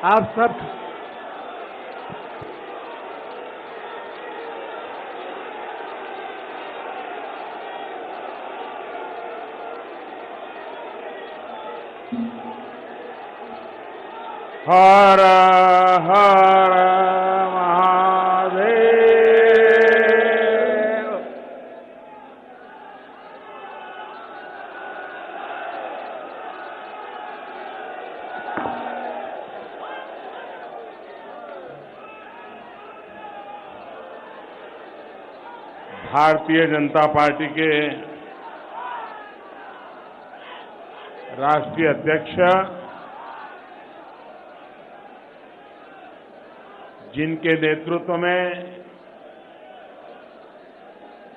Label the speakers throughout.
Speaker 1: आप सब
Speaker 2: हर हर महादेव। भारतीय जनता पार्टी के राष्ट्रीय अध्यक्ष, जिनके नेतृत्व में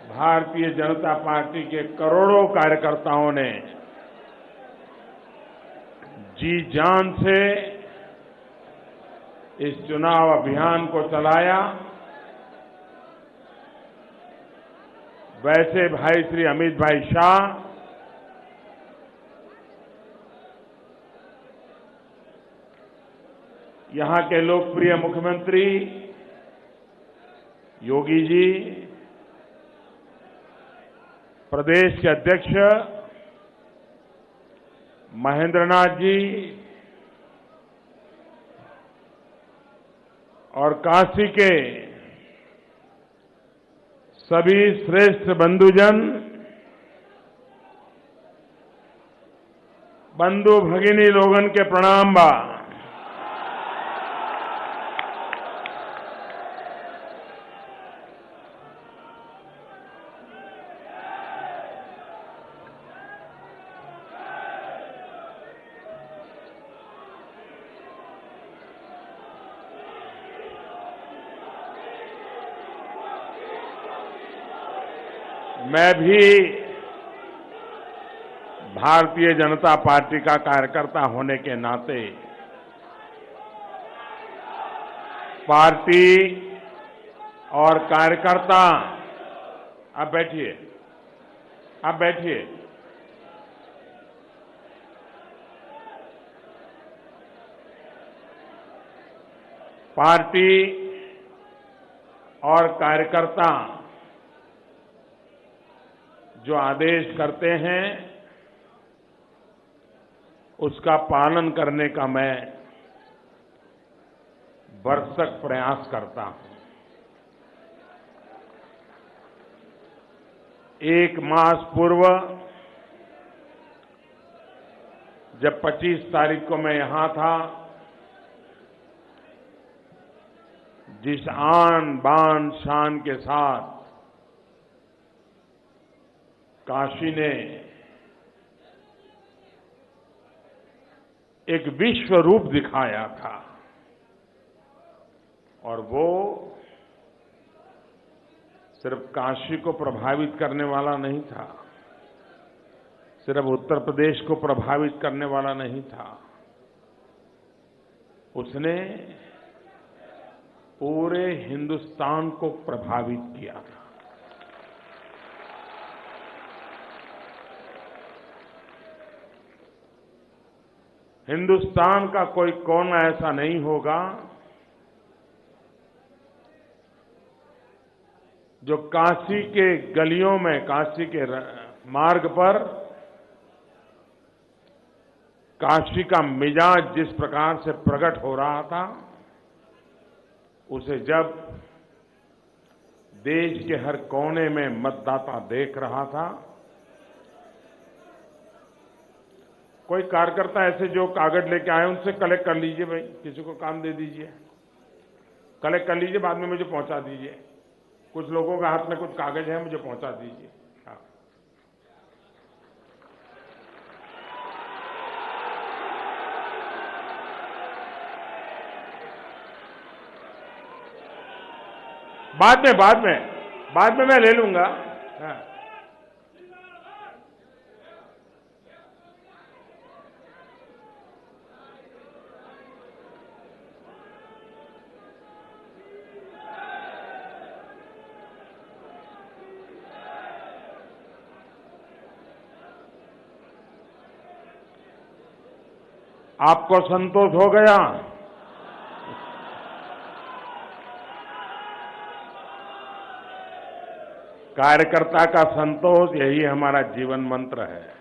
Speaker 2: भारतीय जनता पार्टी के करोड़ों कार्यकर्ताओं ने जी जान से इस चुनाव अभियान को चलाया, वैसे भाई श्री अमित भाई शाह यहां के लोकप्रिय मुख्यमंत्री योगी जी, प्रदेश के अध्यक्ष महेंद्र नाथ जी और काशी के सभी श्रेष्ठ बंधुजन, बंधु भगिनी लोगन के प्रणाम बा। मैं भी भारतीय जनता पार्टी का कार्यकर्ता होने के नाते पार्टी और कार्यकर्ता, आप बैठिए, आप बैठिए। पार्टी और कार्यकर्ता जो आदेश करते हैं उसका पालन करने का मैं भरसक प्रयास करता हूं। 1 मास पूर्व जब 25 तारीख को मैं यहां था, जिस आन बान शान के साथ काशी ने एक विश्व रूप दिखाया था, और वो सिर्फ काशी को प्रभावित करने वाला नहीं था, सिर्फ उत्तर प्रदेश को प्रभावित करने वाला नहीं था, उसने पूरे हिंदुस्तान को प्रभावित किया था। हिंदुस्तान का कोई कोना ऐसा नहीं होगा जो काशी के गलियों में, काशी के मार्ग पर काशी का मिजाज जिस प्रकार से प्रकट हो रहा था, उसे जब देश के हर कोने में मतदाता देख रहा था, कोई कार्यकर्ता ऐसे जो कागज लेके आए उनसे कलेक्ट कर लीजिए, भाई किसी को काम दे दीजिए, कलेक्ट कर लीजिए, बाद में मुझे पहुंचा दीजिए। कुछ लोगों के हाथ में कुछ कागज है, मुझे पहुंचा दीजिए। हाँ। बाद में मैं ले लूंगा। हाँ। आपको संतोष हो गया? कार्यकर्ता का संतोष, यही हमारा जीवन मंत्र है।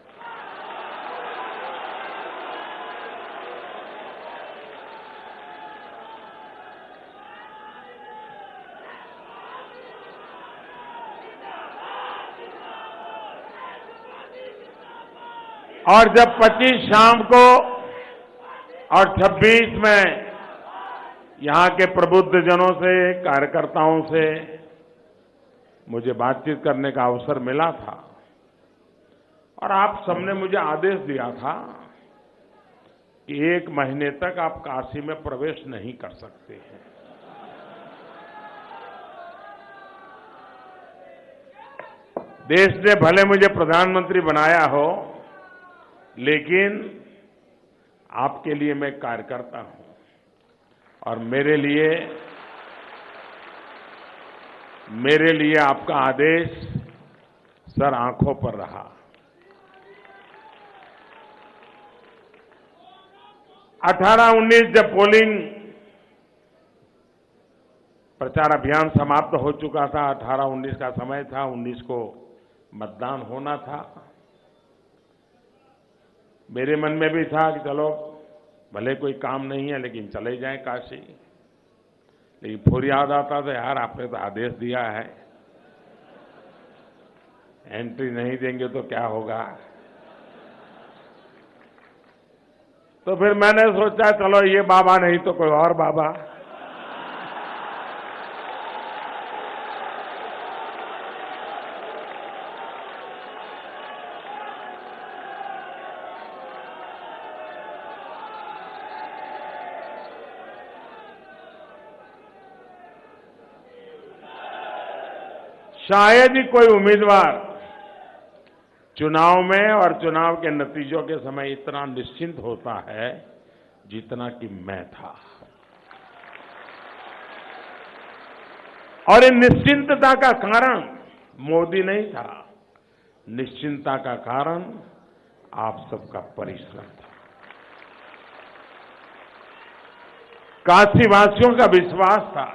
Speaker 2: और जब 25 शाम को और 26 में यहां के प्रबुद्धजनों से, कार्यकर्ताओं से मुझे बातचीत करने का अवसर मिला था और आप सबने मुझे आदेश दिया था कि 1 महीने तक आप काशी में प्रवेश नहीं कर सकते हैं। देश ने भले मुझे प्रधानमंत्री बनाया हो, लेकिन आपके लिए मैं कार्यकर्ता हूं और मेरे लिए आपका आदेश सर आंखों पर रहा। 18-19 जब पोलिंग प्रचार अभियान समाप्त हो चुका था, 18-19 का समय था, 19 को मतदान होना था। मेरे मन में भी था कि चलो भले कोई काम नहीं है लेकिन चले जाएं काशी। लेकिन फिर याद आता था, यार आपने तो आदेश दिया है, एंट्री नहीं देंगे तो क्या होगा। तो फिर मैंने सोचा चलो ये बाबा नहीं तो कोई और बाबा। शायद ही कोई उम्मीदवार चुनाव में और चुनाव के नतीजों के समय इतना निश्चिंत होता है जितना कि मैं था। और इन निश्चिंतता का कारण मोदी नहीं था, निश्चिंतता का कारण आप सबका परिश्रम था, काशीवासियों का विश्वास था।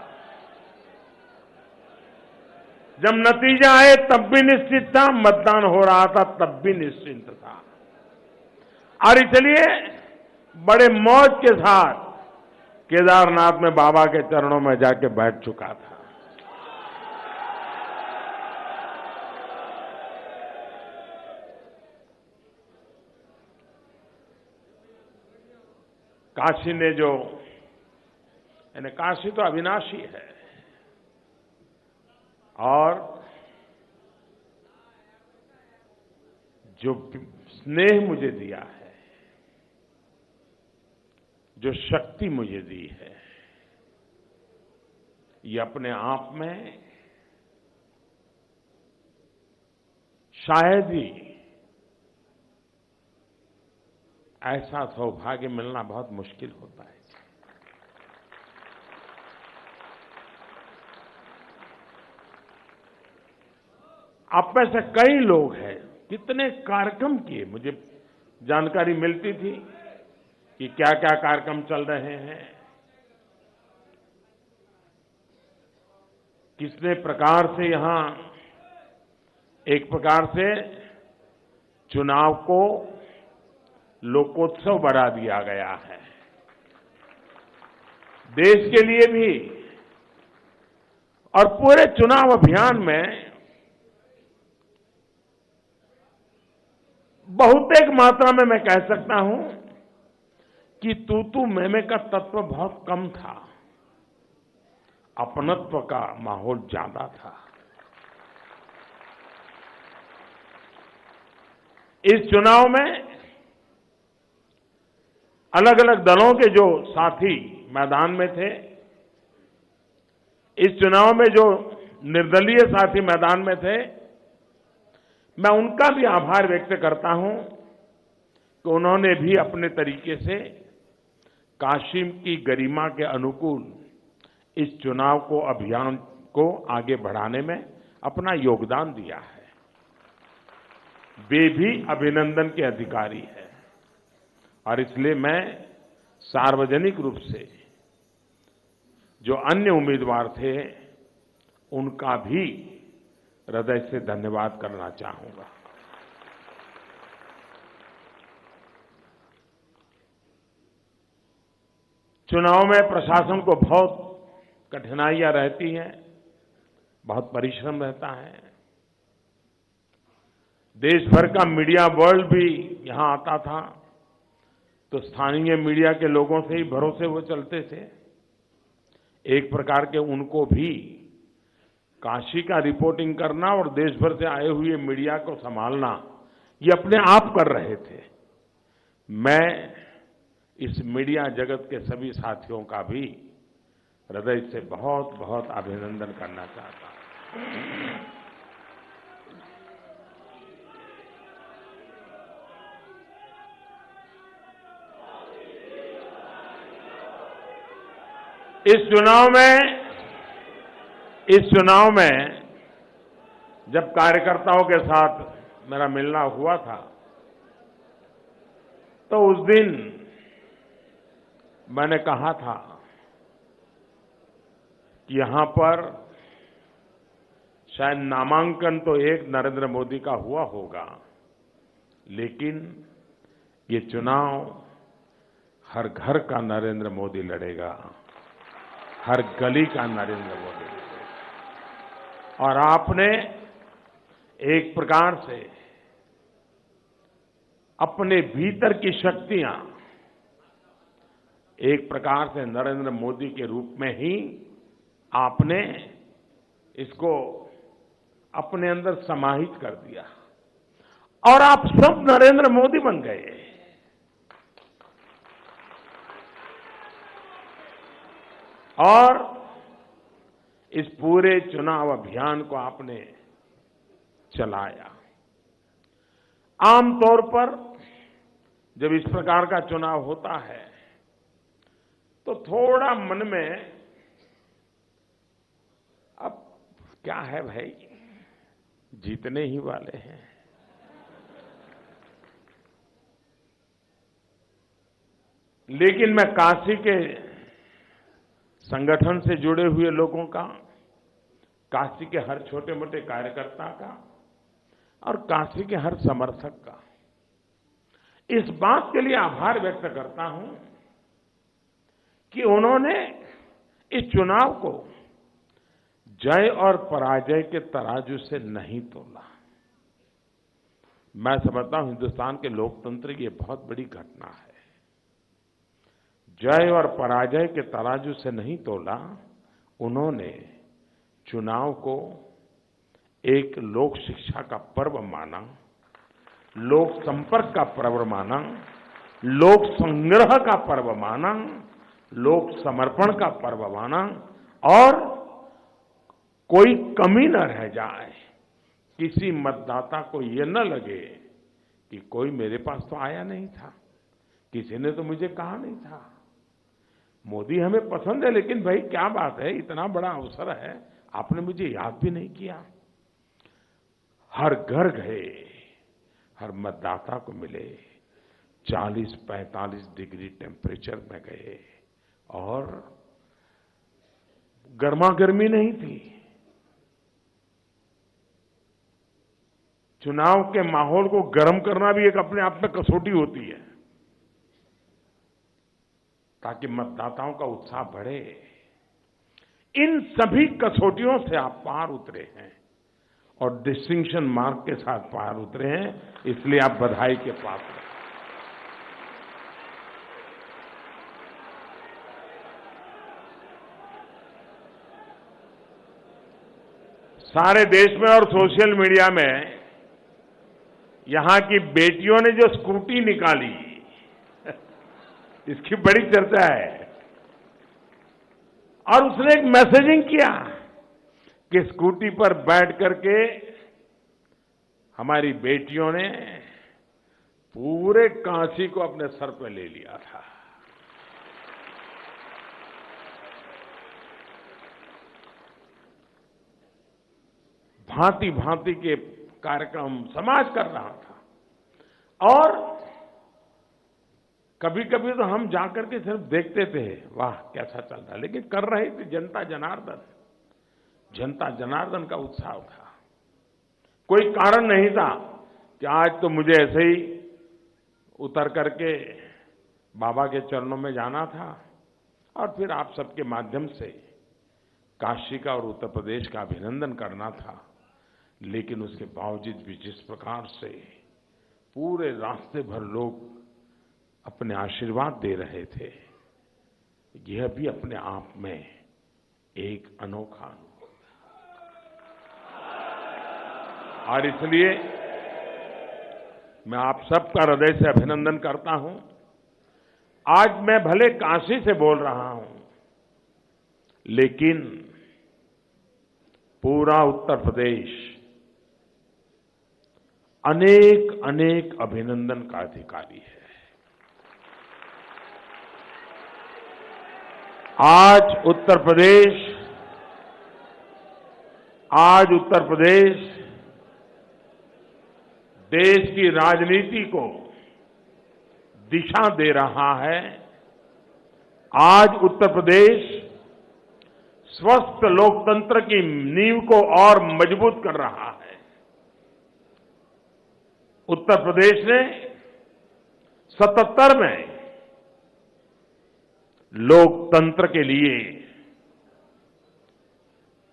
Speaker 2: जब नतीजा आए तब भी निश्चित था, मतदान हो रहा था तब भी निश्चिंत था। और इसलिए बड़े मौज के साथ केदारनाथ में बाबा के चरणों में जाके बैठ चुका था। काशी ने जो, यानी काशी तो अविनाशी है और जो स्नेह मुझे दिया है, जो शक्ति मुझे दी है, ये अपने आप में शायद ही ऐसा सौभाग्य मिलना बहुत मुश्किल होता है। आप में से कई लोग हैं, कितने कार्यक्रम किए, मुझे जानकारी मिलती थी कि क्या क्या कार्यक्रम चल रहे हैं, किसने प्रकार से यहां एक प्रकार से चुनाव को लोकोत्सव बना दिया गया है। देश के लिए भी और पूरे चुनाव अभियान में बहुतेक मात्रा में मैं कह सकता हूं कि तू मैं का तत्व बहुत कम था, अपनत्व का माहौल ज्यादा था। इस चुनाव में अलग अलग दलों के जो साथी मैदान में थे, इस चुनाव में जो निर्दलीय साथी मैदान में थे, मैं उनका भी आभार व्यक्त करता हूं कि उन्होंने भी अपने तरीके से काशी की गरिमा के अनुकूल इस चुनाव को, अभियान को आगे बढ़ाने में अपना योगदान दिया है। वे भी अभिनंदन के अधिकारी हैं और इसलिए मैं सार्वजनिक रूप से जो अन्य उम्मीदवार थे उनका भी हृदय से धन्यवाद करना चाहूंगा। चुनाव में प्रशासन को बहुत कठिनाइयां रहती हैं, बहुत परिश्रम रहता है। देश भर का मीडिया वर्ल्ड भी यहां आता था, तो स्थानीय मीडिया के लोगों से ही भरोसे वो चलते थे। एक प्रकार के उनको भी काशी का रिपोर्टिंग करना और देश भर से आए हुए मीडिया को संभालना, ये अपने आप कर रहे थे। मैं इस मीडिया जगत के सभी साथियों का भी हृदय से बहुत बहुत अभिनंदन करना चाहता हूं। इस चुनाव में जब कार्यकर्ताओं के साथ मेरा मिलना हुआ था, तो उस दिन मैंने कहा था कि यहां पर शायद नामांकन तो एक नरेंद्र मोदी का हुआ होगा, लेकिन ये चुनाव हर घर का नरेंद्र मोदी लड़ेगा, हर गली का नरेंद्र मोदी लड़ेगा। और आपने एक प्रकार से अपने भीतर की शक्तियां एक प्रकार से नरेंद्र मोदी के रूप में ही आपने इसको अपने अंदर समाहित कर दिया और आप सब नरेंद्र मोदी बन गए। और इस पूरे चुनाव अभियान को आपने चलाया। आमतौर पर जब इस प्रकार का चुनाव होता है तो थोड़ा मन में अब क्या है भाई, जीतने ही वाले हैं। लेकिन मैं काशी के संगठन से जुड़े हुए लोगों का, काशी के हर छोटे मोटे कार्यकर्ता का और काशी के हर समर्थक का इस बात के लिए आभार व्यक्त करता हूं कि उन्होंने इस चुनाव को जय और पराजय के तराजू से नहीं तोला। मैं समझता हूं हिंदुस्तान के लोकतंत्र की ये बहुत बड़ी घटना है। जय और पराजय के तराजू से नहीं तोला, उन्होंने चुनाव को एक लोक शिक्षा का पर्व माना, लोक संपर्क का पर्व माना, लोक संग्रह का पर्व माना, लोक समर्पण का पर्व माना और कोई कमी न रह जाए, किसी मतदाता को ये न लगे कि कोई मेरे पास तो आया नहीं था, किसी ने तो मुझे कहा नहीं था। मोदी हमें पसंद है, लेकिन भाई क्या बात है, इतना बड़ा अवसर है, आपने मुझे याद भी नहीं किया। हर घर गए, हर मतदाता को मिले, 40-45 डिग्री टेम्परेचर में गए और गर्मा गर्मी नहीं थी। चुनाव के माहौल को गर्म करना भी एक अपने आप में कसौटी होती है, ताकि मतदाताओं का उत्साह बढ़े। इन सभी कसौटियों से आप पार उतरे हैं और डिस्टिंक्शन मार्क के साथ पार उतरे हैं, इसलिए आप बधाई के पात्र हैं। सारे देश में और सोशल मीडिया में यहां की बेटियों ने जो स्कूटी निकाली, इसकी बड़ी चर्चा है। और उसने एक मैसेजिंग किया कि स्कूटी पर बैठ करके हमारी बेटियों ने पूरे काशी को अपने सर पर ले लिया था। भांति भांति के कार्यक्रम समाज कर रहा था और कभी कभी तो हम जाकर के सिर्फ देखते थे, वाह कैसा चल रहा, लेकिन कर रहे थे जनता जनार्दन का उत्साह था। कोई कारण नहीं था कि आज तो मुझे ऐसे ही उतर करके बाबा के चरणों में जाना था और फिर आप सबके माध्यम से काशी का और उत्तर प्रदेश का अभिनंदन करना था। लेकिन उसके बावजूद भी जिस प्रकार से पूरे रास्ते भर लोग अपने आशीर्वाद दे रहे थे, यह भी अपने आप में एक अनोखा अनुभव था। और इसलिए मैं आप सबका हृदय से अभिनंदन करता हूं। आज मैं भले काशी से बोल रहा हूं, लेकिन पूरा उत्तर प्रदेश अनेक अनेक अभिनंदन का अधिकारी है। आज उत्तर प्रदेश देश की राजनीति को दिशा दे रहा है। आज उत्तर प्रदेश स्वस्थ लोकतंत्र की नींव को और मजबूत कर रहा है। उत्तर प्रदेश ने 77 में लोकतंत्र के लिए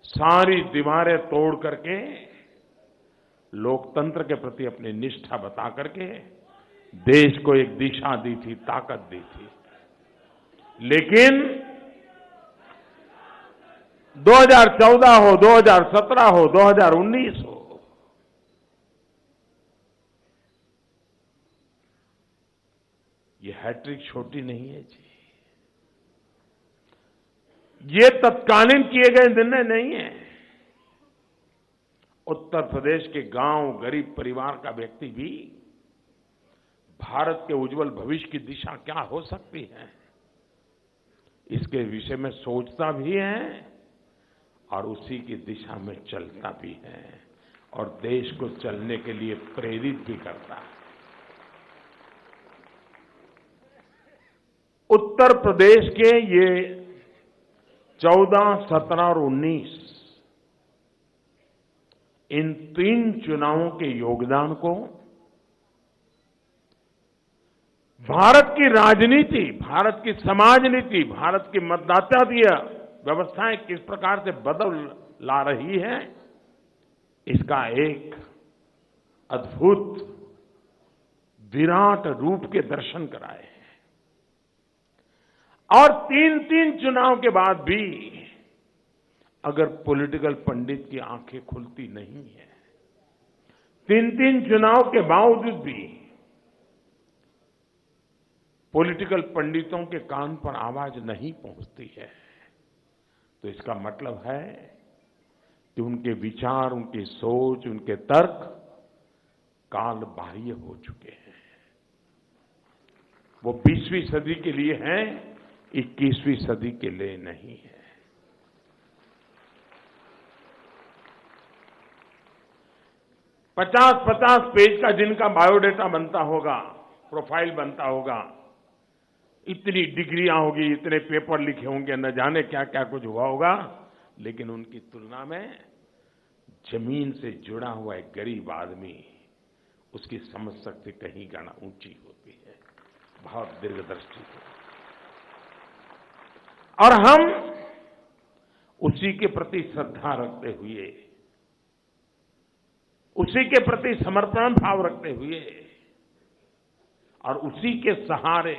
Speaker 2: सारी दीवारें तोड़ करके लोकतंत्र के प्रति अपनी निष्ठा बता करके देश को एक दिशा दी थी, ताकत दी थी। लेकिन 2014 हो, 2017 हो, 2019 हो, ये हैट्रिक छोटी नहीं है जी। ये तत्कालीन किए गए निर्णय नहीं है। उत्तर प्रदेश के गांव, गरीब परिवार का व्यक्ति भी भारत के उज्जवल भविष्य की दिशा क्या हो सकती है, इसके विषय में सोचता भी है और उसी की दिशा में चलता भी है और देश को चलने के लिए प्रेरित भी करता है। उत्तर प्रदेश के ये 14, 17 और 19 इन 3 चुनावों के योगदान को भारत की राजनीति, भारत की समाज नीति, भारत की मतदाताकीय व्यवस्थाएं किस प्रकार से बदल ला रही है, इसका एक अद्भुत विराट रूप के दर्शन कराए हैं। और 3 चुनाव के बाद भी अगर पॉलिटिकल पंडित की आंखें खुलती नहीं है, 3 चुनाव के बावजूद भी पॉलिटिकल पंडितों के कान पर आवाज नहीं पहुंचती है, तो इसका मतलब है कि उनके विचार, उनकी सोच, उनके तर्क काल बाह्य हो चुके हैं। वो 20वीं सदी के लिए हैं, 21वीं सदी के लिए नहीं है। पचास पेज का जिनका बायोडेटा बनता होगा, प्रोफाइल बनता होगा, इतनी डिग्रियां होगी, इतने पेपर लिखे होंगे, न जाने क्या क्या कुछ हुआ होगा, लेकिन उनकी तुलना में जमीन से जुड़ा हुआ एक गरीब आदमी, उसकी समझ शक्ति कहीं गणा ऊंची होती है, बहुत दीर्घदृष्टि है। और हम उसी के प्रति श्रद्धा रखते हुए, उसी के प्रति समर्पण भाव रखते हुए और उसी के सहारे,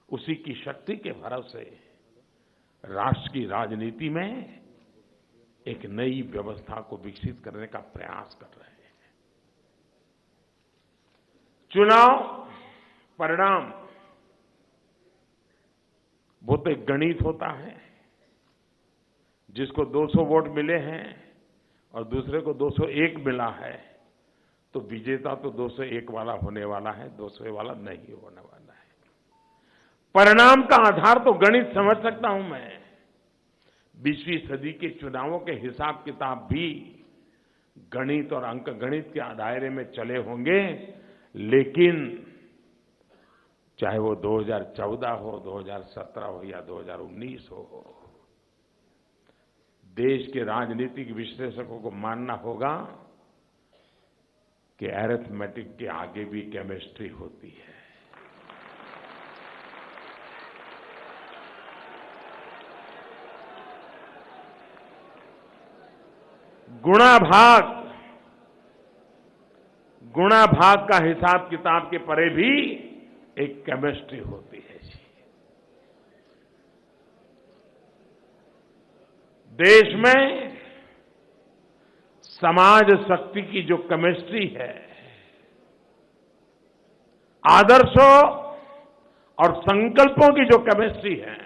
Speaker 2: उसी की शक्ति के भरोसे राष्ट्र की राजनीति में एक नई व्यवस्था को विकसित करने का प्रयास कर रहे हैं। चुनाव परिणाम वो तो एक गणित होता है। जिसको 200 वोट मिले हैं और दूसरे को 201 मिला है, तो विजेता तो 201 वाला होने वाला है, 200 वाला नहीं होने वाला है। परिणाम का आधार तो गणित समझ सकता हूं मैं। 20वीं सदी के चुनावों के हिसाब किताब भी गणित और अंक गणित के दायरे में चले होंगे, लेकिन चाहे वो 2014 हो, 2017 हो या 2019 हो, देश के राजनीतिक विश्लेषकों को मानना होगा कि अरिथमेटिक के आगे भी केमिस्ट्री होती है। गुणा भाग का हिसाब किताब के परे भी एक केमिस्ट्री होती है जी। देश में समाज शक्ति की जो केमिस्ट्री है, आदर्शों और संकल्पों की जो केमिस्ट्री है,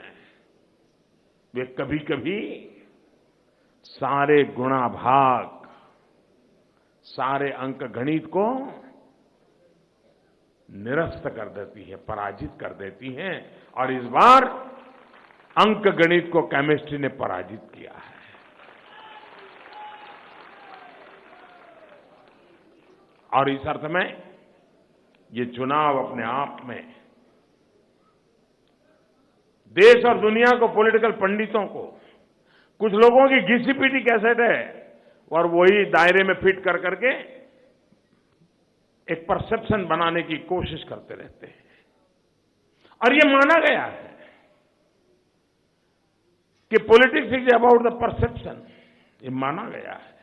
Speaker 2: वे कभी कभी सारे गुणा भाग, सारे अंक गणित को निरस्त कर देती है, पराजित कर देती है। और इस बार अंक गणित को केमिस्ट्री ने पराजित किया है। और इस अर्थ में ये चुनाव अपने आप में देश और दुनिया को, पॉलिटिकल पंडितों को, कुछ लोगों की घिसी पीटी कैसेट है और वही दायरे में फिट कर करके एक परसेप्शन बनाने की कोशिश करते रहते हैं। और ये माना गया है कि politics is about the perception, ये माना गया है।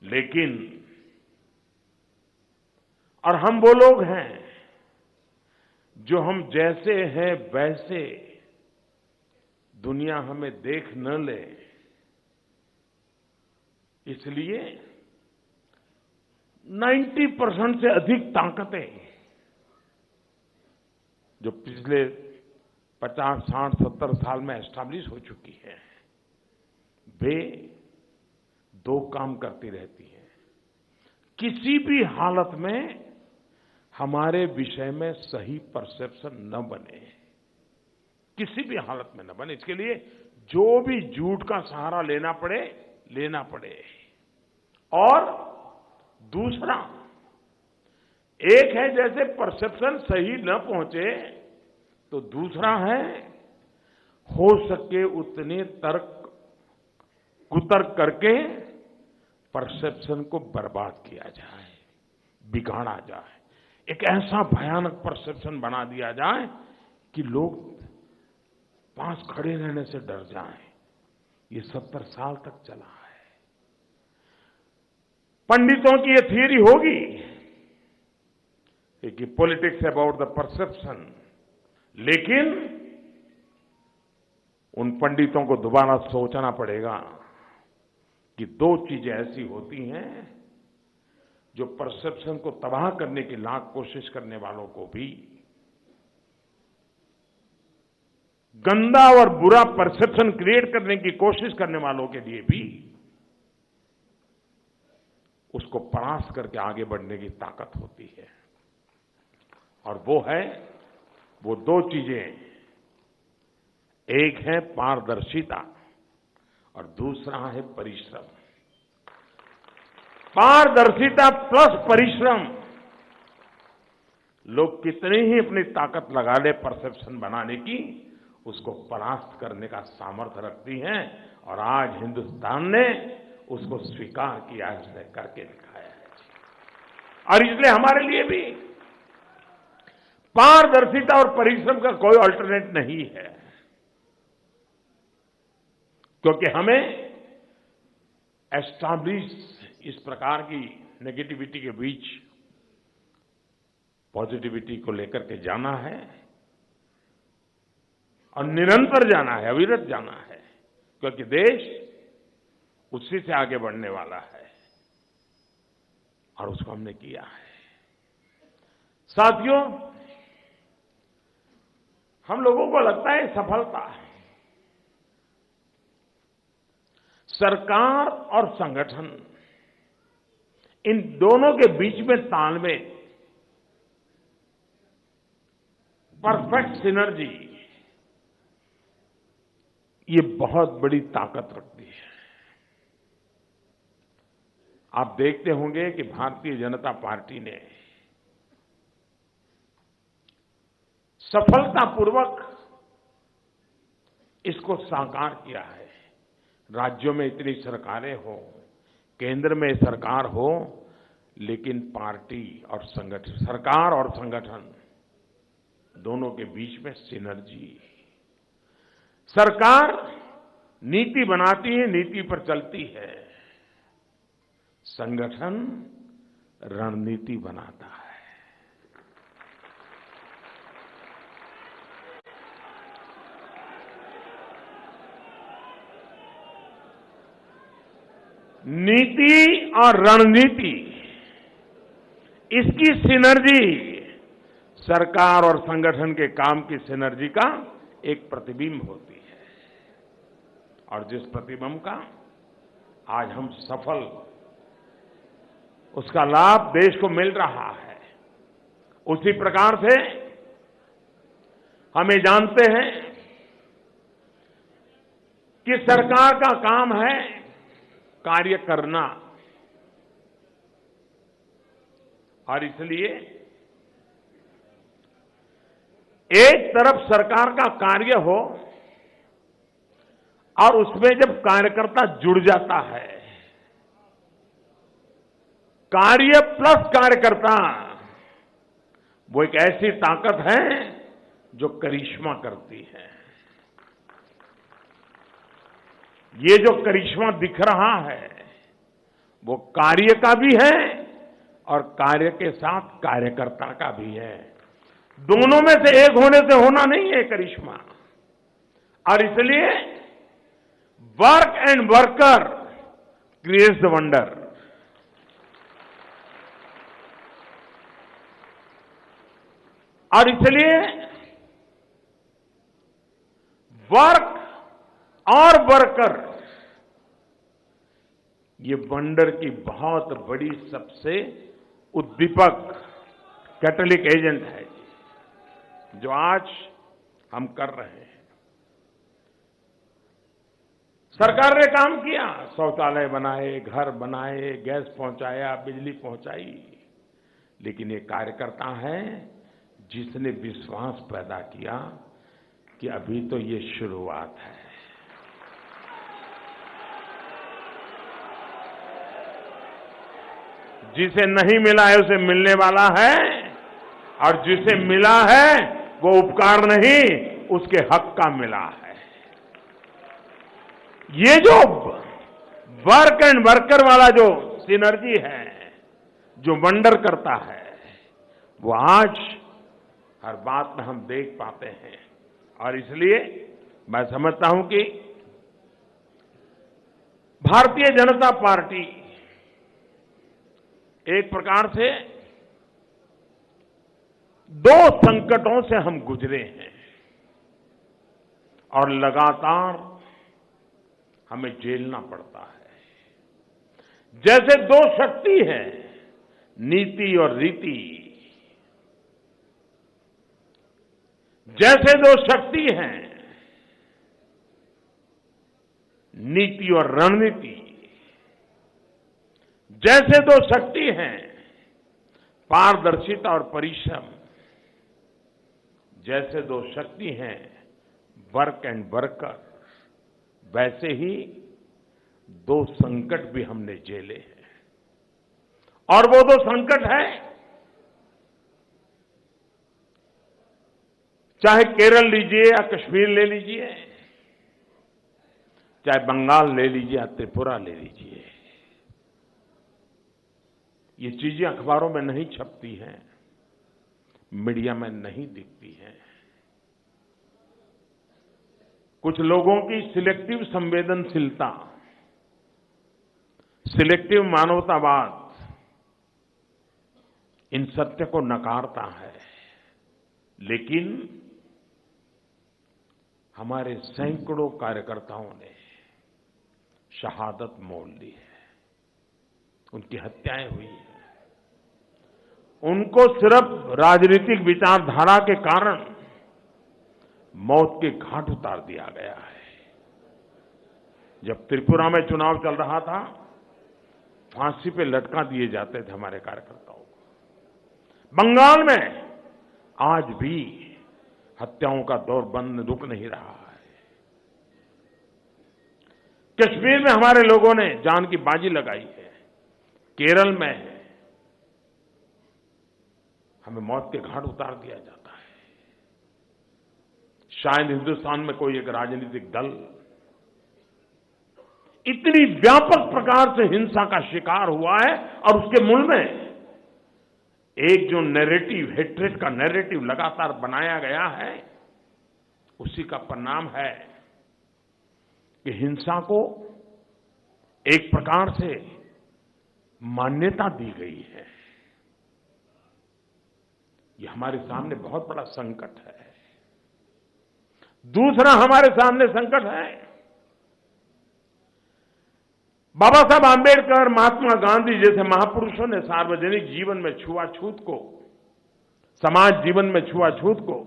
Speaker 2: लेकिन और हम वो लोग हैं जो हम जैसे हैं वैसे दुनिया हमें देख न ले, इसलिए 90% से अधिक ताकतें जो पिछले 50, 60, 70 साल में एस्टैब्लिश हो चुकी हैं, वे दो काम करती रहती हैं। किसी भी हालत में हमारे विषय में सही परसेप्शन न बने, किसी भी हालत में न बने, इसके लिए जो भी झूठ का सहारा लेना पड़े। और दूसरा, एक है जैसे परसेप्शन सही न पहुंचे, तो दूसरा है हो सके उतने कुतर्क करके परसेप्शन को बर्बाद किया जाए, बिगाड़ा जाए, एक ऐसा भयानक परसेप्शन बना दिया जाए कि लोग पास खड़े रहने से डर जाएं। ये 70 साल तक चला है। पंडितों की ये थियरी होगी कि पॉलिटिक्स अबाउट द परसेप्शन, लेकिन उन पंडितों को दोबारा सोचना पड़ेगा कि दो चीजें ऐसी होती हैं जो परसेप्शन को तबाह करने की लाख कोशिश करने वालों को भी, गंदा और बुरा परसेप्शन क्रिएट करने की कोशिश करने वालों के लिए भी उसको परास्त करके आगे बढ़ने की ताकत होती है। और वो दो चीजें, एक है पारदर्शिता और दूसरा है परिश्रम। पारदर्शिता प्लस परिश्रम, लोग कितनी ही अपनी ताकत लगा ले परसेप्शन बनाने की, उसको परास्त करने का सामर्थ्य रखती हैं। और आज हिंदुस्तान ने उसको स्वीकार किया है, उसने करके दिखाया है। और इसलिए हमारे लिए भी पारदर्शिता और परिश्रम का कोई अल्टरनेट नहीं है, क्योंकि हमें एस्टैब्लिश इस प्रकार की नेगेटिविटी के बीच पॉजिटिविटी को लेकर के जाना है और निरंतर जाना है, अविरत जाना है, क्योंकि देश उसी से आगे बढ़ने वाला है और उसको हमने किया है। साथियों, हम लोगों को लगता है सफलता है, सरकार और संगठन, इन दोनों के बीच में तालमेल, परफेक्ट सिनर्जी, ये बहुत बड़ी ताकत रखती है। आप देखते होंगे कि भारतीय जनता पार्टी ने सफलतापूर्वक इसको साकार किया है। राज्यों में इतनी सरकारें हो, केंद्र में सरकार हो, लेकिन पार्टी और संगठन, सरकार और संगठन दोनों के बीच में सिनर्जी। सरकार नीति बनाती है, नीति पर चलती है। संगठन रणनीति बनाता है। नीति और रणनीति, इसकी सिनर्जी सरकार और संगठन के काम की सिनर्जी का एक प्रतिबिंब होती है। और जिस प्रतिबिंब का आज हम सफल, उसका लाभ देश को मिल रहा है। उसी प्रकार से हमें जानते हैं कि सरकार का काम है कार्य करना, और इसलिए एक तरफ सरकार का कार्य हो और उसमें जब कार्यकर्ता जुड़ जाता है, कार्य प्लस कार्यकर्ता, वो एक ऐसी ताकत है जो करिश्मा करती है। ये जो करिश्मा दिख रहा है वो कार्य का भी है और कार्य के साथ कार्यकर्ता का भी है। दोनों में से एक होने से होना नहीं है करिश्मा। और इसलिए work and worker creates the wonder. और इसलिए वर्क और वर्कर, ये वंडर की बहुत बड़ी सबसे उद्दीपक कैटलिक एजेंट है जो आज हम कर रहे हैं। सरकार ने काम किया, शौचालय बनाए, घर बनाए, गैस पहुंचाया, बिजली पहुंचाई, लेकिन ये कार्यकर्ता है जिसने विश्वास पैदा किया कि अभी तो ये शुरुआत है। जिसे नहीं मिला है उसे मिलने वाला है, और जिसे मिला है वो उपकार नहीं, उसके हक का मिला है। ये जो वर्क एंड वर्कर वाला जो सिनर्जी है, जो वंडर करता है, वो आज हर बात में हम देख पाते हैं। और इसलिए मैं समझता हूं कि भारतीय जनता पार्टी एक प्रकार से दो संकटों से हम गुजरे हैं और लगातार हमें झेलना पड़ता है। जैसे दो शक्ति है, नीति और रीति, जैसे दो शक्ति हैं, नीति और रणनीति, जैसे दो शक्ति हैं, पारदर्शिता और परिश्रम, जैसे दो शक्ति हैं, वर्क एंड वर्कर, वैसे ही दो संकट भी हमने झेले हैं। और वो दो संकट है, चाहे केरल लीजिए या कश्मीर ले लीजिए, चाहे बंगाल ले लीजिए या त्रिपुरा ले लीजिए। ये चीजें अखबारों में नहीं छपती हैं, मीडिया में नहीं दिखती हैं। कुछ लोगों की सिलेक्टिव संवेदनशीलता, सिलेक्टिव मानवतावाद इन सत्य को नकारता है, लेकिन हमारे सैकड़ों कार्यकर्ताओं ने शहादत मोल ली है, उनकी हत्याएं हुई हैं। उनको सिर्फ राजनीतिक विचारधारा के कारण मौत के घाट उतार दिया गया है। जब त्रिपुरा में चुनाव चल रहा था, फांसी पे लटका दिए जाते थे हमारे कार्यकर्ताओं को। बंगाल में आज भी हत्याओं का दौर बंद रुक नहीं रहा है। कश्मीर में हमारे लोगों ने जान की बाजी लगाई है। केरल में है, हमें मौत के घाट उतार दिया जाता है। शायद हिंदुस्तान में कोई एक राजनीतिक दल इतनी व्यापक प्रकार से हिंसा का शिकार हुआ है और उसके मूल में एक जो नैरेटिव, हेट्रेड का नैरेटिव लगातार बनाया गया है, उसी का परिणाम है कि हिंसा को एक प्रकार से मान्यता दी गई है। ये हमारे सामने बहुत बड़ा संकट है। दूसरा हमारे सामने संकट है, बाबा साहब आंबेडकर, महात्मा गांधी जैसे महापुरुषों ने सार्वजनिक जीवन में छुआछूत को, समाज जीवन में छुआछूत को,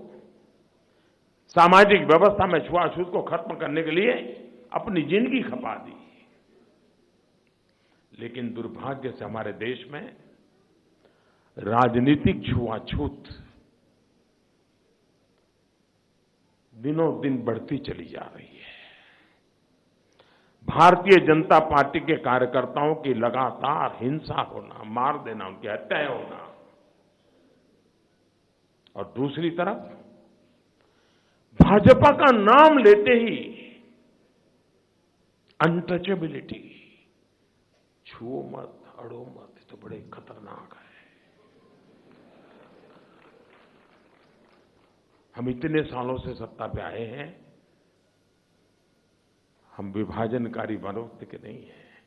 Speaker 2: सामाजिक व्यवस्था में छुआछूत को खत्म करने के लिए अपनी जिंदगी खपा दी। लेकिन दुर्भाग्य से हमारे देश में राजनीतिक छुआछूत दिनों दिन बढ़ती चली जा रही है। भारतीय जनता पार्टी के कार्यकर्ताओं की लगातार हिंसा होना, मार देना, उनकी हत्याएं होना, और दूसरी तरफ भाजपा का नाम लेते ही अनटचेबिलिटी, छुओ मत, अड़ो मत, तो बड़े खतरनाक है। हम इतने सालों से सत्ता पे आए हैं, हम विभाजनकारी मनोवृत्ति के नहीं हैं।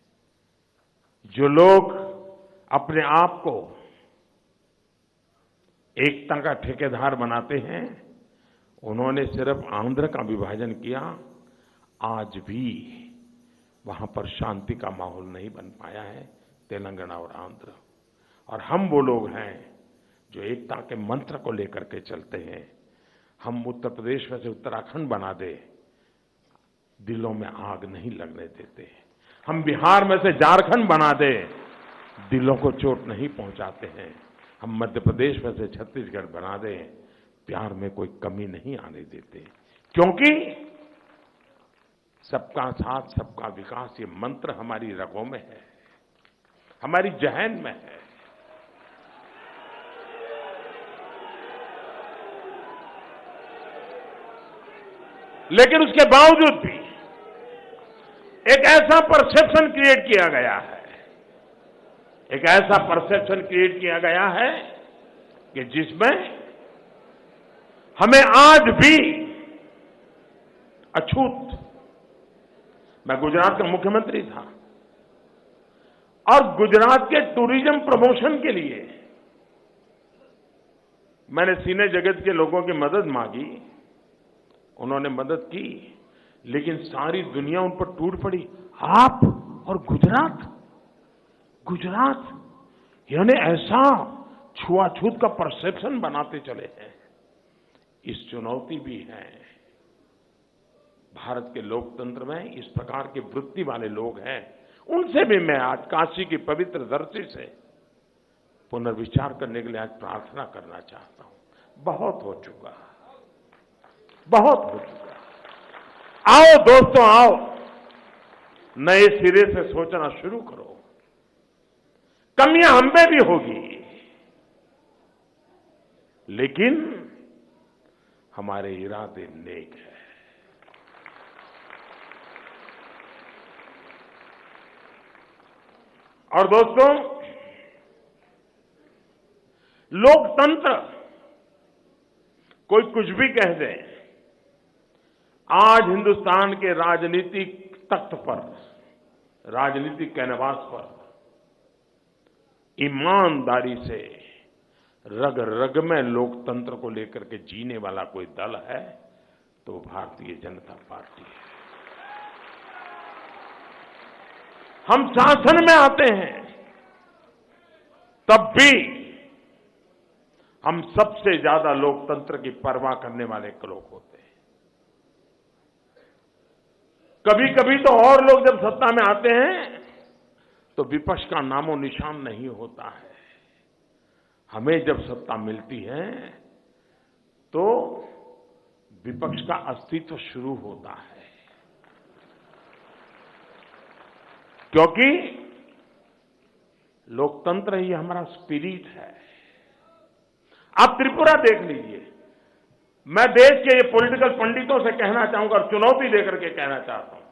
Speaker 2: जो लोग अपने आप को एकता का ठेकेदार बनाते हैं, उन्होंने सिर्फ आंध्र का विभाजन किया, आज भी वहां पर शांति का माहौल नहीं बन पाया है, तेलंगाना और आंध्र। और हम वो लोग हैं जो एकता के मंत्र को लेकर के चलते हैं। हम उत्तर प्रदेश में से उत्तराखंड बना दे, दिलों में आग नहीं लगने देते। हम बिहार में से झारखंड बना दे, दिलों को चोट नहीं पहुंचाते हैं। हम मध्य प्रदेश में से छत्तीसगढ़ बना दे, प्यार में कोई कमी नहीं आने देते। क्योंकि सबका साथ, सबका विकास, ये मंत्र हमारी रगों में है, हमारी जहन में है। लेकिन उसके बावजूद भी एक ऐसा परसेप्शन क्रिएट किया गया है, एक ऐसा परसेप्शन क्रिएट किया गया है कि जिसमें हमें आज भी अछूत, मैं गुजरात का मुख्यमंत्री था और गुजरात के टूरिज्म प्रमोशन के लिए मैंने सिने जगत के लोगों की मदद मांगी, उन्होंने मदद की, लेकिन सारी दुनिया उन पर टूट पड़ी। आप और गुजरात, गुजरात यानी ऐसा छुआछूत का परसेप्शन बनाते चले हैं। इस चुनौती भी है। भारत के लोकतंत्र में इस प्रकार की वृत्ति वाले लोग हैं, उनसे भी मैं आज काशी की पवित्र धरती से पुनर्विचार करने के लिए आज प्रार्थना करना चाहता हूं। बहुत हो चुका, बहुत हो चुका। आओ दोस्तों, आओ, नए सिरे से सोचना शुरू करो। कमियां हम में भी होगी, लेकिन हमारे इरादे नेक है। और दोस्तों, लोकतंत्र कोई कुछ भी कह दे, आज हिंदुस्तान के राजनीतिक तख्त पर, राजनीतिक कैनवास पर ईमानदारी से रग रग में लोकतंत्र को लेकर के जीने वाला कोई दल है तो भारतीय जनता पार्टी है। हम शासन में आते हैं तब भी हम सबसे ज्यादा लोकतंत्र की परवाह करने वाले लोग होते हैं। कभी कभी तो और लोग जब सत्ता में आते हैं तो विपक्ष का नामो निशान नहीं होता है। हमें जब सत्ता मिलती है तो विपक्ष का अस्तित्व शुरू होता है, क्योंकि लोकतंत्र ही हमारा स्पिरिट है। आप त्रिपुरा देख लीजिए। मैं देश के ये पॉलिटिकल पंडितों से कहना चाहूंगा और चुनौती देकर के कहना चाहता हूं,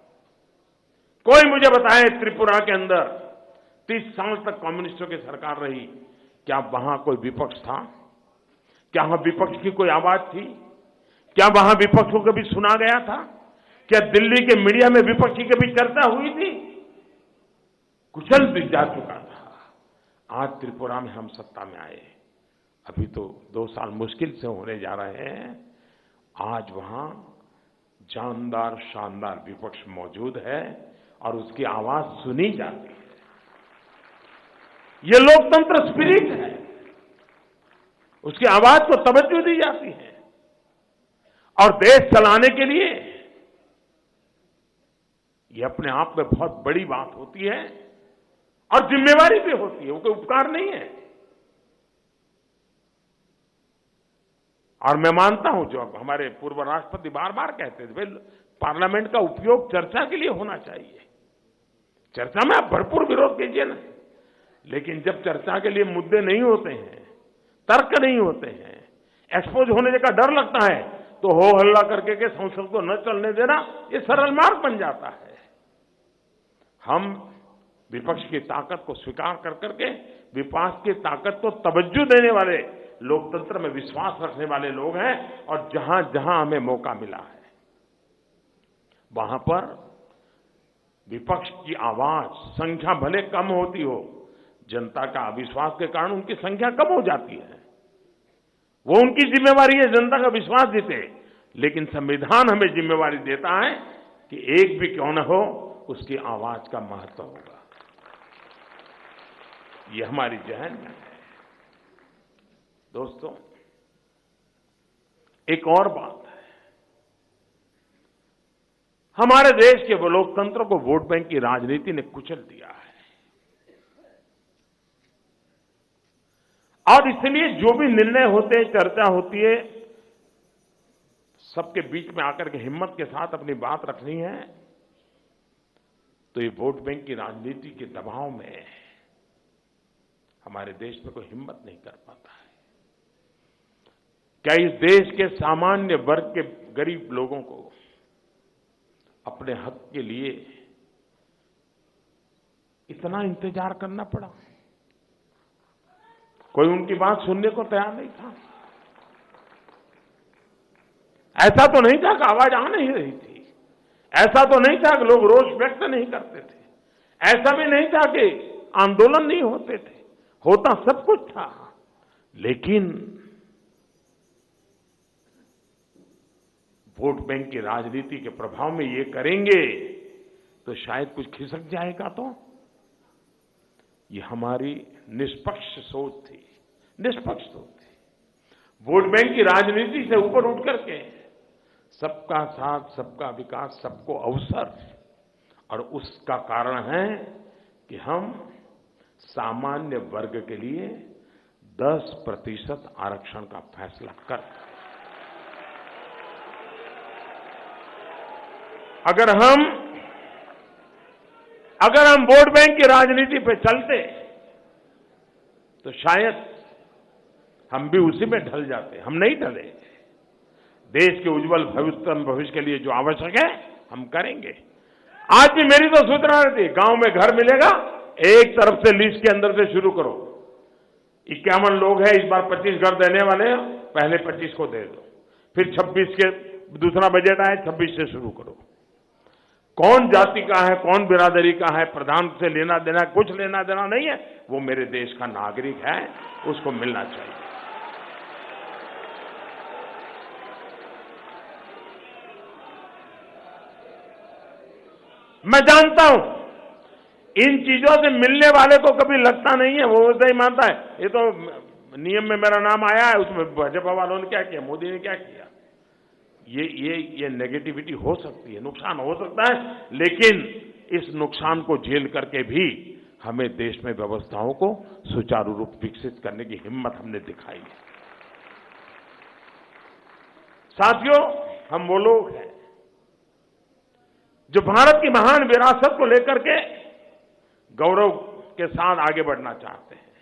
Speaker 2: कोई मुझे बताए त्रिपुरा के अंदर 30 साल तक कम्युनिस्टों की सरकार रही, क्या वहां कोई विपक्ष था? क्या वहां विपक्ष की कोई आवाज थी? क्या वहां विपक्ष को कभी सुना गया था? क्या दिल्ली के मीडिया में विपक्ष की कभी चर्चा हुई थी? कुचल जा चुका था। आज त्रिपुरा में हम सत्ता में आए, अभी तो 2 साल मुश्किल से होने जा रहे हैं। आज वहां जानदार शानदार विपक्ष मौजूद है और उसकी आवाज सुनी जाती है। ये लोकतंत्र स्पिरिट है, उसकी आवाज को तवज्जो दी जाती है। और देश चलाने के लिए ये अपने आप में बहुत बड़ी बात होती है और जिम्मेवारी भी होती है, वो कोई उपकार नहीं है। और मैं मानता हूं, जो हमारे पूर्व राष्ट्रपति बार बार कहते थे, पार्लियामेंट का उपयोग चर्चा के लिए होना चाहिए। चर्चा में आप भरपूर विरोध कीजिए ना, लेकिन जब चर्चा के लिए मुद्दे नहीं होते हैं, तर्क नहीं होते हैं, एक्सपोज होने का डर लगता है, तो हो हल्ला करके के संसद को न चलने देना, ये सरल मार्ग बन जाता है। हम विपक्ष की ताकत को स्वीकार कर करके विपक्ष की ताकत को तवज्जो देने वाले, लोकतंत्र में विश्वास रखने वाले लोग हैं। और जहां जहां हमें मौका मिला है, वहां पर विपक्ष की आवाज, संख्या भले कम होती हो, जनता का अविश्वास के कारण उनकी संख्या कम हो जाती है, वो उनकी जिम्मेवारी है जनता का विश्वास जीते। लेकिन संविधान हमें जिम्मेवारी देता है कि एक भी क्यों न हो, उसकी आवाज का महत्व होगा। ये हमारी जहन में है। दोस्तों, एक और बात है, हमारे देश के वो लोकतंत्र को वोट बैंक की राजनीति ने कुचल दिया है। और इसलिए जो भी निर्णय होते हैं, चर्चा होती है, सबके बीच में आकर के हिम्मत के साथ अपनी बात रखनी है, तो ये वोट बैंक की राजनीति के दबाव में हमारे देश में कोई हिम्मत नहीं कर पाता है। क्या इस देश के सामान्य वर्ग के गरीब लोगों को अपने हक के लिए इतना इंतजार करना पड़ा? कोई उनकी बात सुनने को तैयार नहीं था। ऐसा तो नहीं था कि आवाज आ नहीं रही थी, ऐसा तो नहीं था कि लोग रोष व्यक्त नहीं करते थे, ऐसा भी नहीं था कि आंदोलन नहीं होते थे, होता सब कुछ था। लेकिन वोट बैंक की राजनीति के प्रभाव में ये करेंगे तो शायद कुछ खिसक जाएगा। तो ये हमारी निष्पक्ष सोच थी, निष्पक्ष सोच थी। वोट बैंक की राजनीति से ऊपर उठ करके सबका साथ, सबका विकास, सबको अवसर, और उसका कारण है कि हम सामान्य वर्ग के लिए 10% आरक्षण का फैसला कर, अगर हम वोट बैंक की राजनीति पे चलते तो शायद हम भी उसी में ढल जाते। हम नहीं ढले। देश के उज्जवल भविष्य के लिए जो आवश्यक है हम करेंगे। आज भी मेरी तो सूचना रहती, गांव में घर मिलेगा, एक तरफ से लिस्ट के अंदर से शुरू करो। 51 लोग हैं, इस बार 25 घर देने वाले हैं, पहले 25 को दे दो, फिर 26 के दूसरा बजट आए, 26 से शुरू करो। कौन जाति का है, कौन बिरादरी का है, प्रधान से लेना देना, कुछ लेना देना नहीं है, वो मेरे देश का नागरिक है, उसको मिलना चाहिए। मैं जानता हूं इन चीजों से मिलने वाले को कभी लगता नहीं है, वो वैसे ही मानता है ये तो नियम में मेरा नाम आया है, उसमें भाजपा वालों ने क्या किया, मोदी ने क्या किया। ये नेगेटिविटी हो सकती है, नुकसान हो सकता है, लेकिन इस नुकसान को झेल करके भी हमें देश में व्यवस्थाओं को सुचारू रूप विकसित करने की हिम्मत हमने दिखाई है। साथियों, हम वो लोग हैं जो भारत की महान विरासत को लेकर के गौरव के साथ आगे बढ़ना चाहते हैं,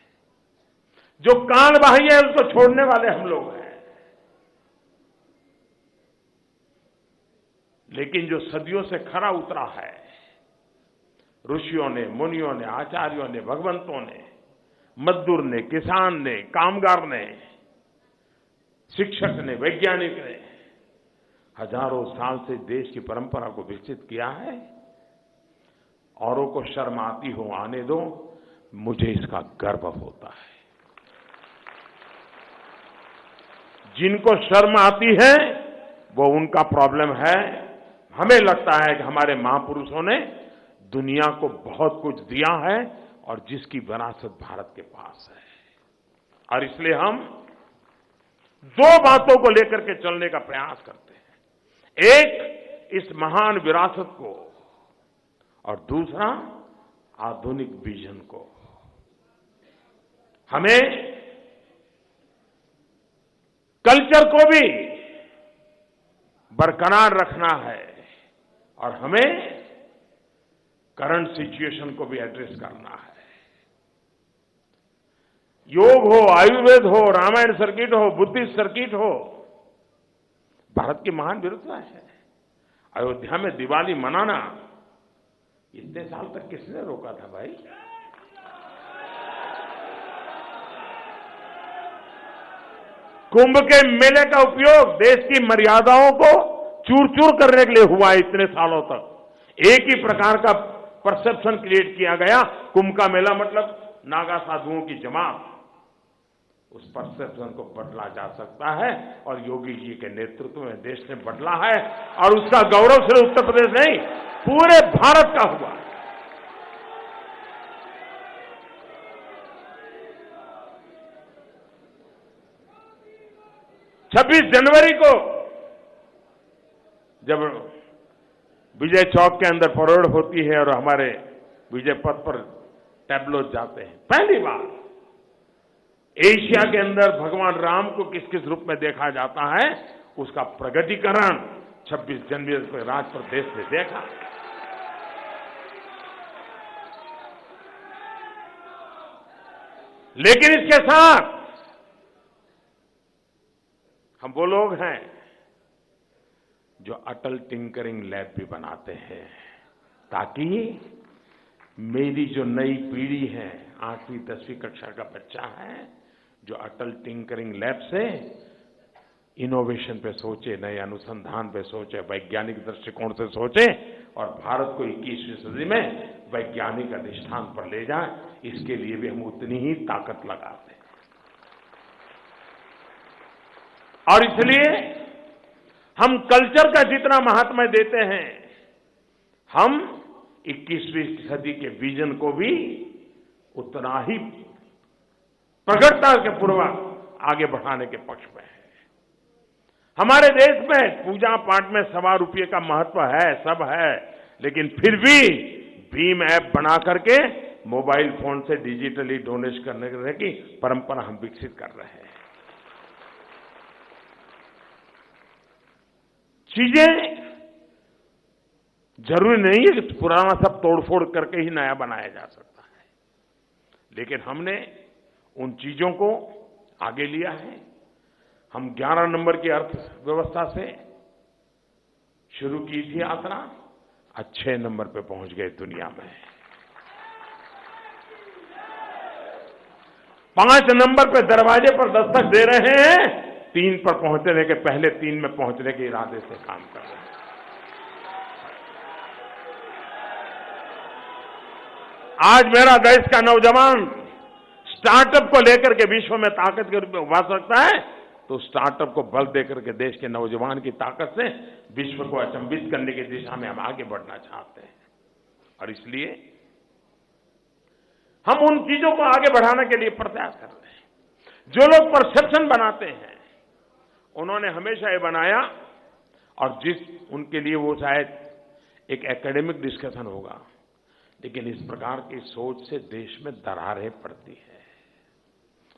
Speaker 2: जो कान बाह्य है उसको छोड़ने वाले हम लोग हैं। लेकिन जो सदियों से खरा उतरा है, ऋषियों ने, मुनियों ने, आचार्यों ने, भगवंतों ने, मजदूर ने, किसान ने, कामगार ने, शिक्षक ने, वैज्ञानिक ने हजारों साल से देश की परंपरा को विकसित किया है। औरों को शर्म आती हो आने दो, मुझे इसका गर्व होता है। जिनको शर्म आती है वो उनका प्रॉब्लम है। हमें लगता है कि हमारे महापुरुषों ने दुनिया को बहुत कुछ दिया है और जिसकी विरासत भारत के पास है, और इसलिए हम दो बातों को लेकर के चलने का प्रयास करते हैं। एक, इस महान विरासत को, और दूसरा, आधुनिक विजन को। हमें कल्चर को भी बरकरार रखना है और हमें करंट सिचुएशन को भी एड्रेस करना है। योग हो, आयुर्वेद हो, रामायण सर्किट हो, बुद्धिस्ट सर्किट हो, भारत की महान विरासत है। अयोध्या में दिवाली मनाना इतने साल तक किसने रोका था भाई? कुंभ के मेले का उपयोग देश की मर्यादाओं को चूर चूर करने के लिए हुआ है। इतने सालों तक एक ही प्रकार का परसेप्शन क्रिएट किया गया, कुंभ का मेला मतलब नागा साधुओं की जमात। उस परसेप्शन को बदला जा सकता है और योगी जी के नेतृत्व में देश ने बदला है, और उसका गौरव सिर्फ उत्तर प्रदेश नहीं, पूरे भारत का हुआ। 26 जनवरी को जब विजय चौक के अंदर परेड होती है और हमारे विजय पथ पर टैब्लो जाते हैं, पहली बार एशिया के अंदर भगवान राम को किस किस रूप में देखा जाता है, उसका प्रगटीकरण 26 जनवरी को राजपथ देश ने देखा। लेकिन इसके साथ हम वो लोग हैं जो अटल टिंकरिंग लैब भी बनाते हैं, ताकि मेरी जो नई पीढ़ी है, 8वीं 10वीं कक्षा का बच्चा है, जो अटल टिंकरिंग लैब से इनोवेशन पे सोचे, नए अनुसंधान पे सोचे, वैज्ञानिक दृष्टिकोण से सोचे और भारत को 21वीं सदी में वैज्ञानिक अधिष्ठान पर ले जाए, इसके लिए भी हम उतनी ही ताकत लगाते हैं। और इसलिए हम कल्चर का जितना महात्म्य देते हैं, हम 21वीं सदी के विजन को भी उतना ही प्रगटता के पूर्वक आगे बढ़ाने के पक्ष में है। हमारे देश में पूजा पाठ में ₹1.25 का महत्व है, सब है, लेकिन फिर भी भीम ऐप बना करके मोबाइल फोन से डिजिटली डोनेशन करने की परंपरा हम विकसित कर रहे हैं। चीजें जरूरी नहीं है कि पुराना सब तोड़फोड़ करके ही नया बनाया जा सकता है, लेकिन हमने उन चीजों को आगे लिया है। हम 11 नंबर की अर्थव्यवस्था से शुरू की थी यात्रा, आज 6 नंबर पे पहुंच गए दुनिया में। 5 नंबर पे दरवाजे पर दस्तक दे रहे हैं, 3 पर पहुंचने के पहले 3 में पहुंचने के इरादे से काम कर रहे हैं। आज मेरा देश का नौजवान स्टार्टअप को लेकर के विश्व में ताकत के रूप में उभर सकता है, तो स्टार्टअप को बल देकर के देश के नौजवान की ताकत से विश्व को अचंभित करने की दिशा में हम आगे बढ़ना चाहते हैं। और इसलिए हम उन चीजों को आगे बढ़ाने के लिए प्रयास कर रहे हैं। जो लोग परसेप्शन बनाते हैं, उन्होंने हमेशा ये बनाया, और जिस उनके लिए वो शायद एक एकेडमिक डिस्कशन होगा, लेकिन इस प्रकार की सोच से देश में दरारें पड़ती है।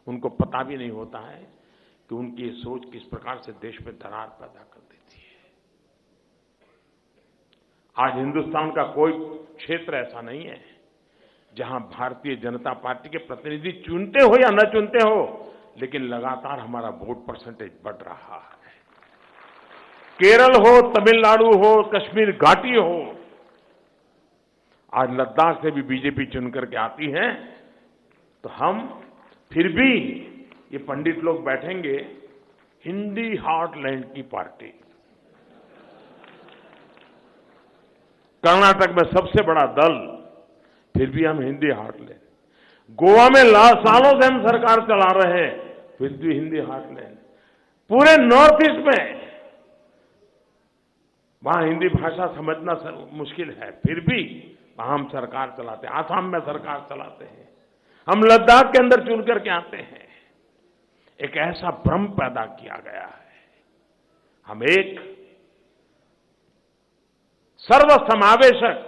Speaker 2: उनको पता भी नहीं होता है कि उनकी ये सोच किस प्रकार से देश में दरार पैदा कर देती है। आज हिंदुस्तान का कोई क्षेत्र ऐसा नहीं है जहां भारतीय जनता पार्टी के प्रतिनिधि चुनते हो या न चुनते हो, लेकिन लगातार हमारा वोट परसेंटेज बढ़ रहा है। केरल हो, तमिलनाडु हो, कश्मीर घाटी हो, आज लद्दाख से भी बीजेपी चुन करके आती है, तो हम फिर भी ये पंडित लोग बैठेंगे, हिंदी हार्टलैंड की पार्टी। कर्नाटक में सबसे बड़ा दल, फिर भी हम हिंदी हार्टलैंड। गोवा में सालों से हम सरकार चला रहे हैं, फिर भी हिंदी हार्टलैंड। पूरे नॉर्थ ईस्ट में वहां हिंदी भाषा समझना मुश्किल है, फिर भी वहां हम सरकार चलाते हैं। आसाम में सरकार चलाते हैं, हम लद्दाख के अंदर चुन करके आते हैं। एक ऐसा भ्रम पैदा किया गया है। हम एक सर्वसमावेशक,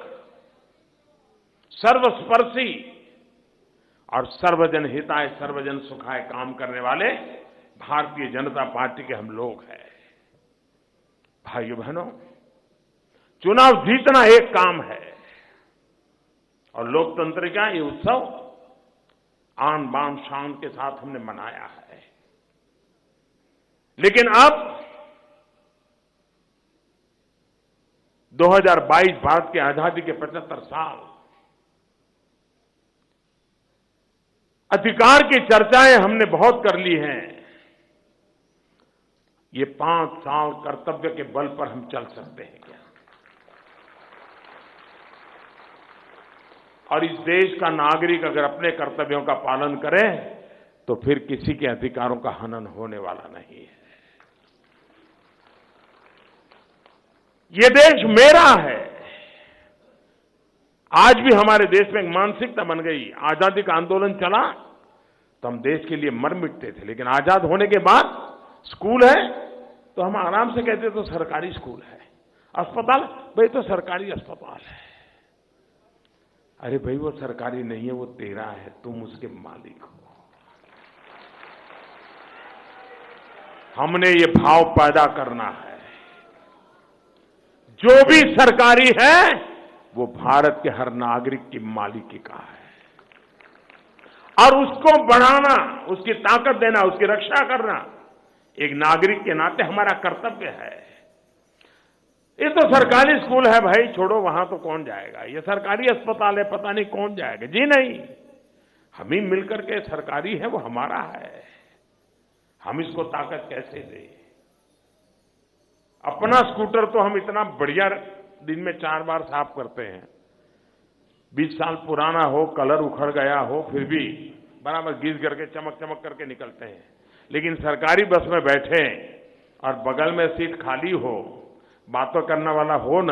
Speaker 2: सर्वस्पर्शी और सर्वजन हिताय सर्वजन सुखाय काम करने वाले भारतीय जनता पार्टी के हम लोग हैं। भाइयों बहनों, चुनाव जीतना एक काम है और लोकतंत्र का ये उत्सव आन बान शान के साथ हमने मनाया है। लेकिन अब 2022 भारत की आजादी के 75 साल, अधिकार की चर्चाएं हमने बहुत कर ली हैं। ये 5 साल कर्तव्य के बल पर हम चल सकते हैं क्या? और इस देश का नागरिक अगर अपने कर्तव्यों का पालन करे तो फिर किसी के अधिकारों का हनन होने वाला नहीं है। ये देश मेरा है। आज भी हमारे देश में एक मानसिकता बन गई, आजादी का आंदोलन चला तो हम देश के लिए मर मिटते थे, लेकिन आजाद होने के बाद स्कूल है तो हम आराम से कहते तो सरकारी स्कूल है, अस्पताल भाई तो सरकारी अस्पताल है। अरे भाई वो सरकारी नहीं है, वो तेरा है, तुम उसके मालिक हो। हमने ये भाव पैदा करना है। जो भी सरकारी है वो भारत के हर नागरिक की मालिकी का है और उसको बढ़ाना, उसकी ताकत देना, उसकी रक्षा करना एक नागरिक के नाते हमारा कर्तव्य है। ये तो सरकारी स्कूल है भाई, छोड़ो वहां तो कौन जाएगा, ये सरकारी अस्पताल है, पता नहीं कौन जाएगा। जी नहीं, हम ही मिलकर के सरकारी है वो हमारा है, हम इसको ताकत कैसे दें? अपना स्कूटर तो हम इतना बढ़िया दिन में 4 बार साफ करते हैं, 20 साल पुराना हो, कलर उखड़ गया हो, फिर भी बराबर घिस करके चमक चमक करके निकलते हैं। लेकिन सरकारी बस में बैठे और बगल में सीट खाली हो, बातों करने वाला हो न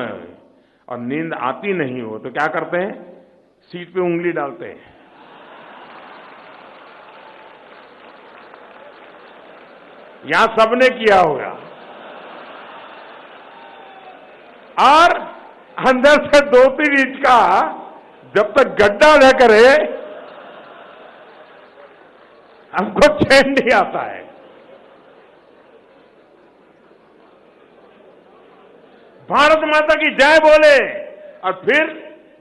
Speaker 2: और नींद आती नहीं हो तो क्या करते हैं? सीट पे उंगली डालते हैं। यहां सबने किया होगा। और अंदर से 2-3 इंच का जब तक गड्ढा न करे हमको चैन नहीं आता है। भारत माता की जय बोले और फिर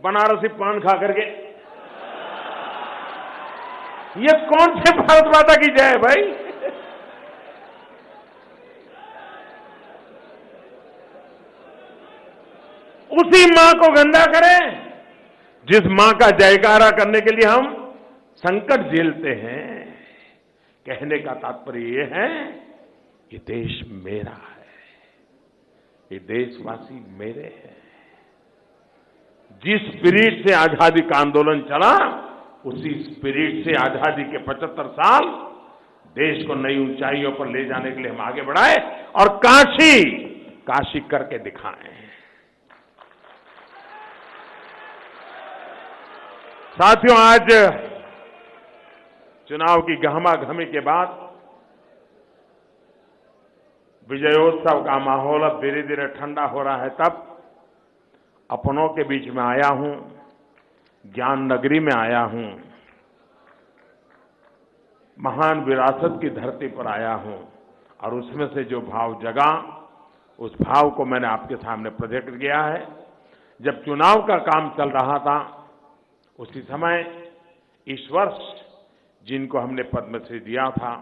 Speaker 2: बनारसी पान खा करके, ये कौन से भारत माता की जय है भाई? उसी मां को गंदा करें जिस मां का जयकारा करने के लिए हम संकट झेलते हैं। कहने का तात्पर्य यह है कि देश मेरा है, ये देशवासी मेरे हैं। जिस स्पिरिट से आजादी का आंदोलन चला, उसी स्पिरिट से आजादी के 75 साल देश को नई ऊंचाइयों पर ले जाने के लिए हम आगे बढ़ाए और काशी करके दिखाएं। साथियों, आज चुनाव की गहमागहमी के बाद विजयोत्सव का माहौल अब धीरे धीरे ठंडा हो रहा है, तब अपनों के बीच में आया हूं, ज्ञान नगरी में आया हूं, महान विरासत की धरती पर आया हूं और उसमें से जो भाव जगा, उस भाव को मैंने आपके सामने प्रोजेक्ट किया है। जब चुनाव का काम चल रहा था उसी समय इस वर्ष जिनको हमने पद्मश्री दिया था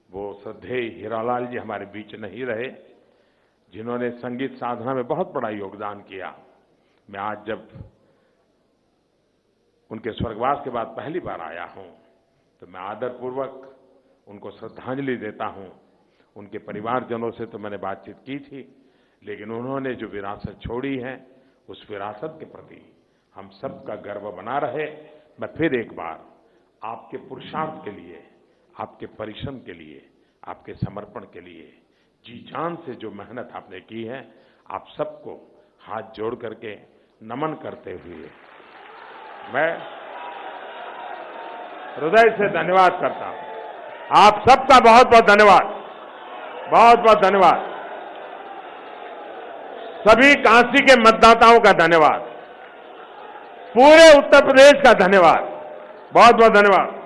Speaker 2: वो श्रद्धेय हीरालाल जी हमारे बीच नहीं रहे, जिन्होंने संगीत साधना में बहुत बड़ा योगदान किया। मैं आज जब उनके स्वर्गवास के बाद पहली बार आया हूं तो मैं आदरपूर्वक उनको श्रद्धांजलि देता हूं। उनके परिवारजनों से तो मैंने बातचीत की थी, लेकिन उन्होंने जो विरासत छोड़ी है उस विरासत के प्रति हम सबका गर्व बना रहे। मैं फिर एक बार आपके पुरुषार्थ के लिए, आपके परिश्रम के लिए, आपके समर्पण के लिए, जी जान से जो मेहनत आपने की है, आप सबको हाथ जोड़ करके नमन करते हुए मैं हृदय से धन्यवाद करता हूं। आप सबका बहुत बहुत धन्यवाद, बहुत बहुत धन्यवाद। सभी काशी के मतदाताओं का धन्यवाद, पूरे उत्तर प्रदेश का धन्यवाद, बहुत बहुत धन्यवाद।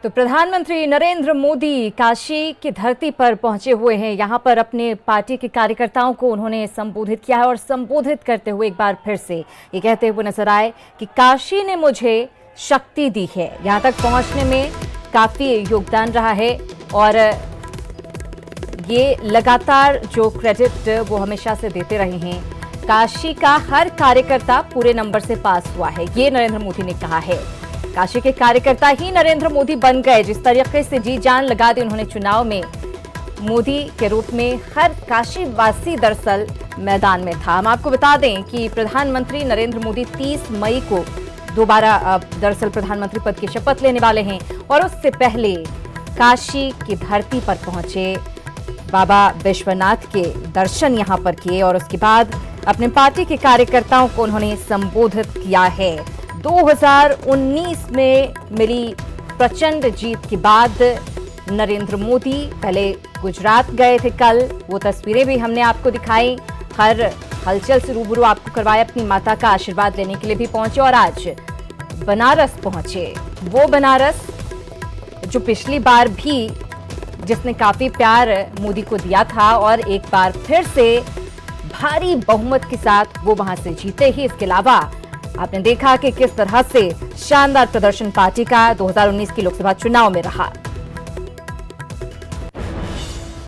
Speaker 1: तो प्रधानमंत्री नरेंद्र मोदी काशी की धरती पर पहुंचे हुए हैं। यहां पर अपने पार्टी के कार्यकर्ताओं को उन्होंने संबोधित किया है और संबोधित करते हुए एक बार फिर से ये कहते हुए नजर आए कि काशी ने मुझे शक्ति दी है। यहां तक पहुंचने में काफी योगदान रहा है और ये लगातार जो क्रेडिट वो हमेशा से देते रहे हैं। काशी का हर कार्यकर्ता पूरे नंबर से पास हुआ है, ये नरेंद्र मोदी ने कहा है। काशी के कार्यकर्ता ही नरेंद्र मोदी बन गए। जिस तरीके से जी जान लगा दी उन्होंने चुनाव में, मोदी के रूप में हर काशीवासी दरअसल मैदान में था। हम आपको बता दें कि प्रधानमंत्री नरेंद्र मोदी 30 मई को दोबारा दरअसल प्रधानमंत्री पद की शपथ लेने वाले हैं और उससे पहले काशी की धरती पर पहुंचे, बाबा विश्वनाथ के दर्शन यहां पर किए और उसके बाद अपने पार्टी के कार्यकर्ताओं को उन्होंने संबोधित किया है। 2019 में मिली प्रचंड जीत के बाद नरेंद्र मोदी पहले गुजरात गए थे कल, वो तस्वीरें भी हमने आपको दिखाई, हर हलचल से रूबरू आपको करवाया, अपनी माता का आशीर्वाद लेने के लिए भी पहुंचे और आज बनारस पहुंचे। वो बनारस जो पिछली बार भी जिसने काफी प्यार मोदी को दिया था और एक बार फिर से भारी बहुमत के साथ वो वहां से जीते ही। इसके अलावा आपने देखा कि किस तरह से शानदार प्रदर्शन पार्टी का 2019 की लोकसभा चुनाव में रहा।